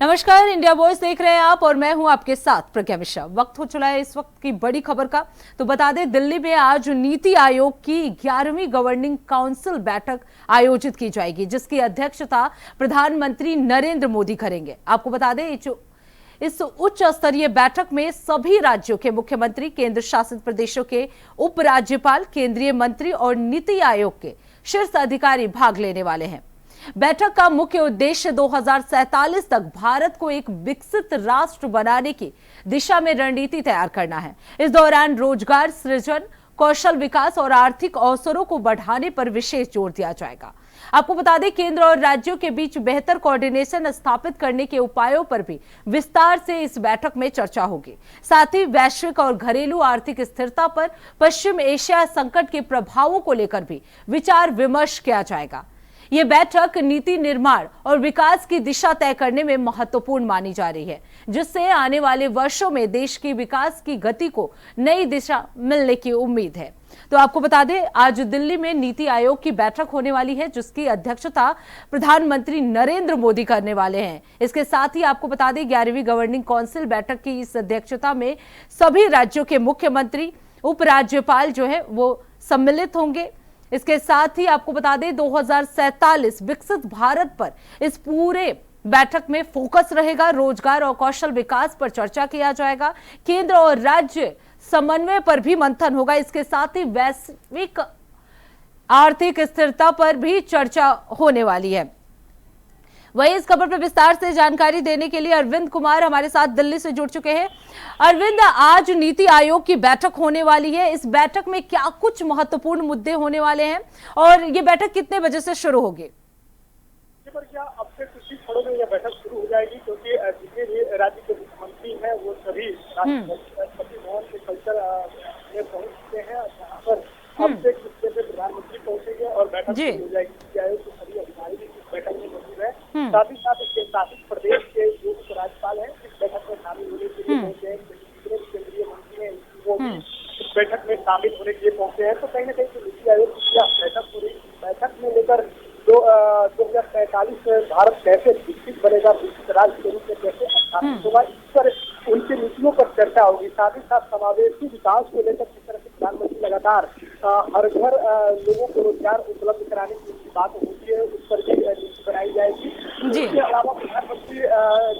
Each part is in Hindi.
नमस्कार, इंडिया वॉइस देख रहे हैं आप और मैं हूं आपके साथ प्रज्ञा मिश्रा। वक्त हो चला है इस वक्त की बड़ी खबर का। तो बता दें, दिल्ली में आज नीति आयोग की 11वीं गवर्निंग काउंसिल बैठक आयोजित की जाएगी, जिसकी अध्यक्षता प्रधानमंत्री नरेंद्र मोदी करेंगे। आपको बता दें, इस उच्च स्तरीय बैठक में सभी राज्यों के मुख्यमंत्री, केंद्र शासित प्रदेशों के उपराज्यपाल, केंद्रीय मंत्री और नीति आयोग के शीर्ष अधिकारी भाग लेने वाले हैं। बैठक का मुख्य उद्देश्य 2047 तक भारत को एक विकसित राष्ट्र बनाने की दिशा में रणनीति तैयार करना है। इस दौरान रोजगार सृजन, कौशल विकास और आर्थिक अवसरों को बढ़ाने पर विशेष जोर दिया जाएगा। आपको बता दें, केंद्र और राज्यों के बीच बेहतर कोऑर्डिनेशन स्थापित करने के उपायों पर भी विस्तार से इस बैठक में चर्चा होगी। साथ ही वैश्विक और घरेलू आर्थिक स्थिरता पर पश्चिम एशिया संकट के प्रभावों को लेकर भी विचार विमर्श किया जाएगा। ये बैठक नीति निर्माण और विकास की दिशा तय करने में महत्वपूर्ण मानी जा रही है, जिससे आने वाले वर्षों में देश की विकास की गति को नई दिशा मिलने की उम्मीद है। तो आपको बता दें, आज दिल्ली में नीति आयोग की बैठक होने वाली है, जिसकी अध्यक्षता प्रधानमंत्री नरेंद्र मोदी करने वाले हैं। इसके साथ ही आपको बता दें, 11वीं गवर्निंग काउंसिल बैठक की इस अध्यक्षता में सभी राज्यों के मुख्यमंत्री, उपराज्यपाल जो है वो सम्मिलित होंगे। इसके साथ ही आपको बता दें, 2047 विकसित भारत पर इस पूरे बैठक में फोकस रहेगा। रोजगार और कौशल विकास पर चर्चा किया जाएगा। केंद्र और राज्य समन्वय पर भी मंथन होगा। इसके साथ ही वैश्विक आर्थिक स्थिरता पर भी चर्चा होने वाली है। वही इस खबर पर विस्तार से जानकारी देने के लिए अरविंद कुमार हमारे साथ दिल्ली से जुड़ चुके हैं। अरविंद, आज नीति आयोग की बैठक होने वाली है। इस बैठक में क्या कुछ महत्वपूर्ण मुद्दे होने वाले हैं और ये बैठक कितने बजे से शुरू होगी? अब से कुछ ही क्षणों में यह बैठक शुरू हो जाएगी, क्योंकि जितने भी राज्य के मुख्यमंत्री हैं वो सभी राष्ट्रपति भवन के कल्चर में पहुंच चुके हैं, जहाँ पर अब से कुछ देर में प्रधानमंत्री पहुंचेंगे और बैठक शुरू हो जाएगी। नीति आयोग के सभी अधिकारी भी इस बैठक में मौजूद है। साथ ही साथ इसके शासित प्रदेश के जो उपराज्यपाल हैं इस बैठक में शामिल होने के लिए पहुंचे हैं। केंद्रीय मंत्री हैं, वो भी इस बैठक में शामिल होने के लिए पहुंचे हैं। तो कहीं ना कहीं नीति आयोग की बैठक हो रही है, बैठक में लेकर 2047 भारत कैसे विकसित बनेगा, विकसित राज्य के रूप में कैसे स्थापित होगा, इस पर उनकी नीतियों पर चर्चा होगी। साथ ही साथ समावेशी विकास को लेकर जिस तरह से प्रधानमंत्री लगातार हर घर लोगों को रोजगार उपलब्ध कराने की बात होती है, उस पर भी नीति बनाई जाएगी। इसके अलावा प्रधानमंत्री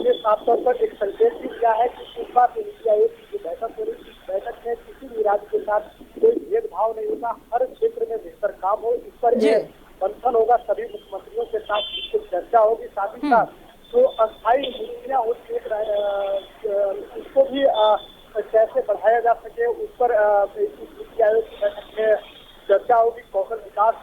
ने साफ तौर पर एक संकेत भी दिया है कि इस बार नीति आयोग की जो बैठक हो रही है, इस बैठक में किसी भी राज्य के साथ कोई भेदभाव नहीं होगा, हर क्षेत्र में बेहतर काम हो, इस पर मंथन होगा। सभी मुख्यमंत्रियों के साथ इसकी चर्चा होगी। साथ ही साथ जो अस्थायी नीतियां होती है उसको भी कैसे बढ़ाया जा सके, उस पर नीति आयोग की बैठक में चर्चा होगी। कौशल विकास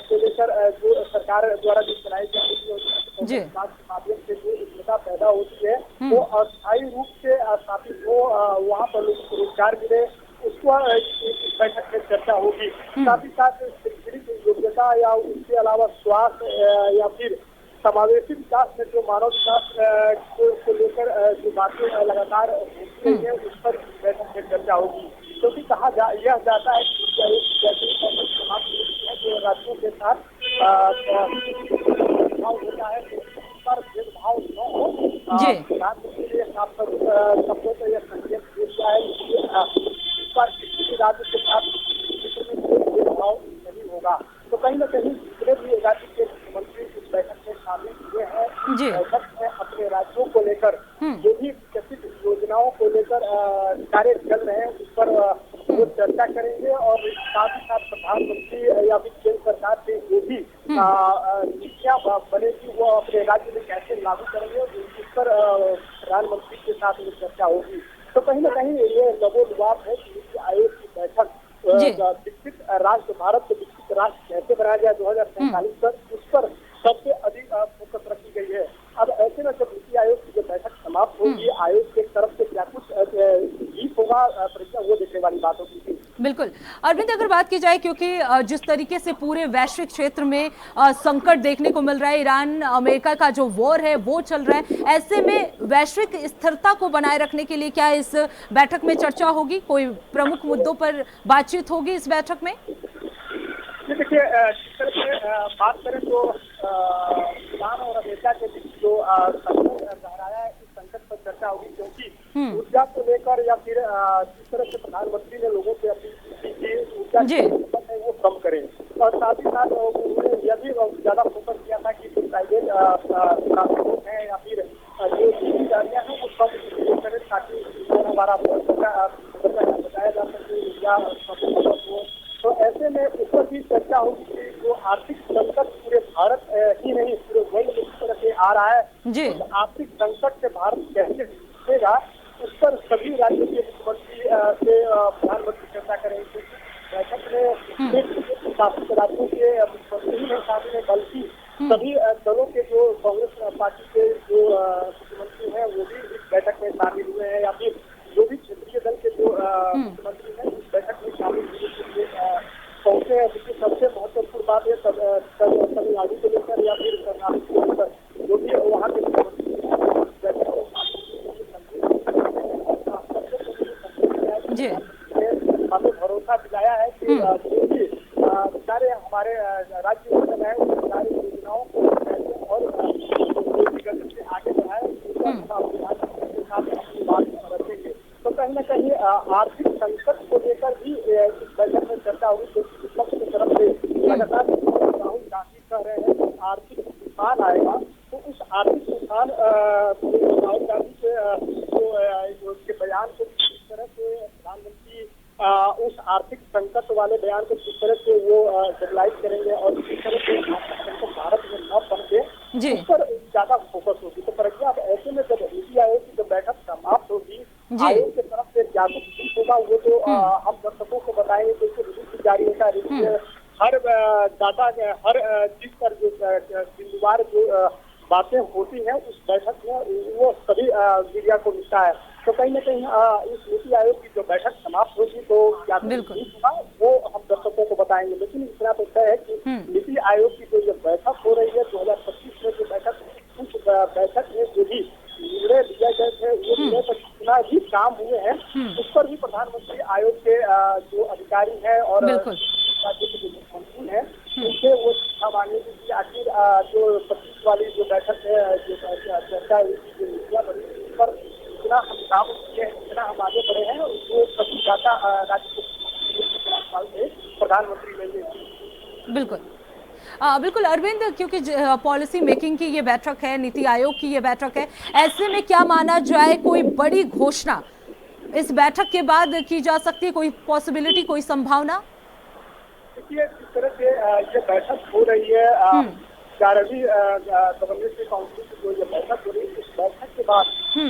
को लेकर जो सरकार द्वारा जो चलाई जा रही है, कौशल विकास के माध्यम से जो उद्यमिता पैदा होती है वो अस्थायी रूप से स्थापित हो, वहाँ पर लोगों को रोजगार मिले, उसको इस बैठक में चर्चा होगी। साथ ही साथ शैक्षणिक योग्यता या उसके अलावा स्वास्थ्य या फिर समावेशी विकास में जो मानव विकास को लेकर जो बातें लगातार होती रही है, उस पर बैठक में चर्चा होगी। क्योंकि यह जाता है कि जो राज्यों के साथ भेदभाव होता है उस पर भेदभाव न हो, प्रधानमंत्री ने शब्दों से यह संकेत दिया है कि इस बार किसी राज्य के साथ कोई भेदभाव नहीं होगा। तो कहीं न कहीं जितने भी राज्य के मुख्यमंत्री इस बैठक में शामिल हुए हैं, बैठक में अपने राज्यों को लेकर जो भी विकसित योजनाओं को लेकर कार्य चल रहे हैं उस पर वो चर्चा करेंगे और साथ ही साथ प्रधानमंत्री या फिर केंद्र सरकार से जो भी नीतियां बनेगी वो अपने राज्य में कैसे लागू करेंगे, उस पर प्रधानमंत्री के साथ वो चर्चा होगी। तो कहीं न कहीं ये लबोलुआब है कि नीति आयोग की बैठक विकसित राष्ट्र, भारत को विकसित राष्ट्र कैसे बनाया जाए 2047 तक, उस पर सबसे अधिक फोकस रखी गई है। अब ऐसे में जब नीति आयोग की जो बैठक समाप्त होगी, आयोग की तरफ से क्या कुछ जीत होगा, परीक्षा वो देखने वाली बात होगी। बिल्कुल अरविंद, अगर बात की जाए, क्योंकि जिस तरीके से पूरे वैश्विक क्षेत्र में संकट देखने को मिल रहा है, ईरान अमेरिका का जो वॉर है वो चल रहा है, ऐसे में वैश्विक स्थिरता को बनाए रखने के लिए क्या इस बैठक में चर्चा होगी? कोई प्रमुख मुद्दों पर बातचीत होगी इस बैठक में? देखिए, जिस तरह से बात करें तो ईरान और अमेरिका के बीच जो संकट गहराया चर्चा होगी, क्योंकि ऊर्जा को लेकर या फिर जिस तरह से प्रधानमंत्री ने लोगों से अपील की कि ऊर्जा जी। की खपत है वो कम करें, और साथ ही साथ उन्होंने यह भी ज्यादा फोकस किया था कि जो प्राइवेट ट्रांसपोर्ट है या फिर जो निजी गाड़ियां हैं वो कम उपयोग करें, ताकि हमारा बचाया जा सके, ऊर्जा हो। तो ऐसे में इस पर भी चर्चा होगी कि जो आर्थिक संकट पूरे भारत ही नहीं पूरे वर्ल्ड में इस तरह से आ रहा है, जी। उस आर्थिक संकट से भारत कैसे निकलेगा, उस पर सभी राज्यों के मुख्यमंत्री से प्रधानमंत्री चर्चा करेंगे। बैठक में शासित राज्यों के मुख्यमंत्री ही नहीं शामिल है, बल्कि सभी दलों के जो कांग्रेस पार्टी के जो मुख्यमंत्री हैं वो भी इस बैठक में शामिल हुए हैं, या फिर जो भी क्षेत्रीय दल के जो मुख्यमंत्री हैं इस बैठक में शामिल पहुंचे हैं। क्योंकि सबसे महत्वपूर्ण बात है तमिलनाडु को लेकर या फिर कर्नाटक को लेकर जो भी वहाँ के जी। हमें भरोसा दिलाया है कि जो भी सारे हमारे राज्य में है उन सारी योजनाओं को और गति से आगे बढ़ाए, रखेंगे। तो कहीं न कहीं आर्थिक संकट को लेकर भी इस बैठक में चर्चा होगी, क्योंकि विपक्ष की तरफ से लगातार राहुल गांधी कह रहे हैं कि आर्थिक तूफान आएगा। तो उस आर्थिक तूफान राहुल गांधी के बयान को किस तरह से प्रधानमंत्री उस आर्थिक संकट वाले बयान को किस तरह से वो स्टेबलाइज करेंगे और किस तरह से भारत में न पहुंचे, उस पर ज्यादा फोकस होगी। तो प्रज्ञा, अब ऐसे में जब नीति आयोग की जब बैठक समाप्त होगी, आयोग की तरफ से क्या कुछ होगा वो तो हम दर्शकों को बताएंगे। जैसे रिलीज जारी होता है, हर डाटा हर चीज पर जो बिंदुवार जो बातें होती हैं उस बैठक में वो सभी मीडिया को मिलता है। तो कहीं न कहीं इस नीति आयोग की जो बैठक समाप्त होगी तो क्या होगा वो हम दर्शकों को बताएंगे। लेकिन इतना तो तय है कि नीति आयोग की जो ये बैठक हो रही है 2025 में जो बैठक, उस बैठक में जो भी निर्णय दिए गए थे वो निर्णय पर जितना भी काम हुए हैं उस पर भी प्रधानमंत्री आयोग के जो अधिकारी हैं और राज्य के जो मुख्यमंत्री हैं उनसे वो शिक्षा मांगे कि आखिर जो 25 वाली जो बैठक है, जो चर्चा हुई थी, जो नीतियाँ बनी उस पर जितना हम काम किए हैं, जितना हम आगे बढ़े हैं, वो सभी डाटा राज्य के प्रधानमंत्री लेंगे। बिल्कुल बिल्कुल अरविंद, क्योंकि पॉलिसी मेकिंग की ये बैठक है, नीति आयोग की ये बैठक है, ऐसे में क्या माना जाए कोई बड़ी घोषणा इस बैठक के बाद की जा सकती है, कोई पॉसिबिलिटी, कोई संभावना? देखिए, जिस तरह से ये बैठक हो रही है 11वीं गवर्नमेंट काउंसिल की जो ये बैठक हो रही है, इस बैठक के बाद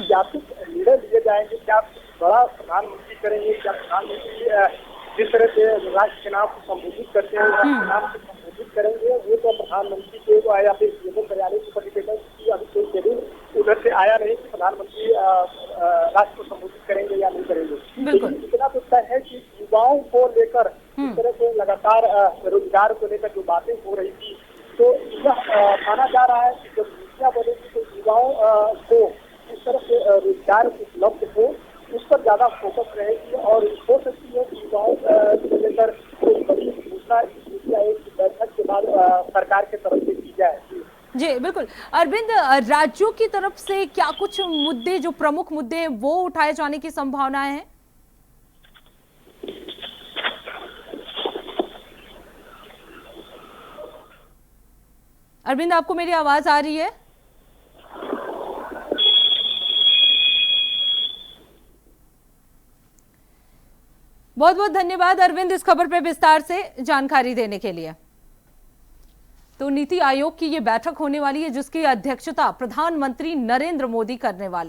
क्या कुछ निर्णय लिए जाएंगे, क्या बड़ा प्रधानमंत्री करेंगे, क्या प्रधानमंत्री जिस तरह से राष्ट्र के नाम को संबोधित करते हैं राष्ट्र के नाम को संबोधित करेंगे, वो तो प्रधानमंत्री के या फिर गृह कार्यालय के परिपेक्ष की अभी कोई शेड्यूल उधर से आया नहीं कि प्रधानमंत्री राष्ट्र को संबोधित करेंगे या नहीं करेंगे। लेकिन इतना तो तय है कि युवाओं को लेकर इस तरह से लगातार रोजगार को लेकर जो बातें हो रही थी, तो यह माना जा रहा है कि जब नीतियाँ बनेगी तो युवाओं को इस तरह से रोजगार उपलब्ध हो, उस पर ज्यादा फोकस रहेगी और हो सकती है कि युवाओं को लेकर कोई बड़ी घोषणा नीति आयोग की बैठक के बाद सरकार की तरफ से की जाए। जी बिल्कुल अरविंद, राज्यों की तरफ से क्या कुछ मुद्दे, जो प्रमुख मुद्दे हैं, वो उठाए जाने की संभावनाएं हैं? अरविंद, आपको मेरी आवाज आ रही है? बहुत बहुत धन्यवाद अरविंद इस खबर पे विस्तार से जानकारी देने के लिए। तो नीति आयोग की ये बैठक होने वाली है जिसकी अध्यक्षता प्रधानमंत्री नरेंद्र मोदी करने वाले हैं।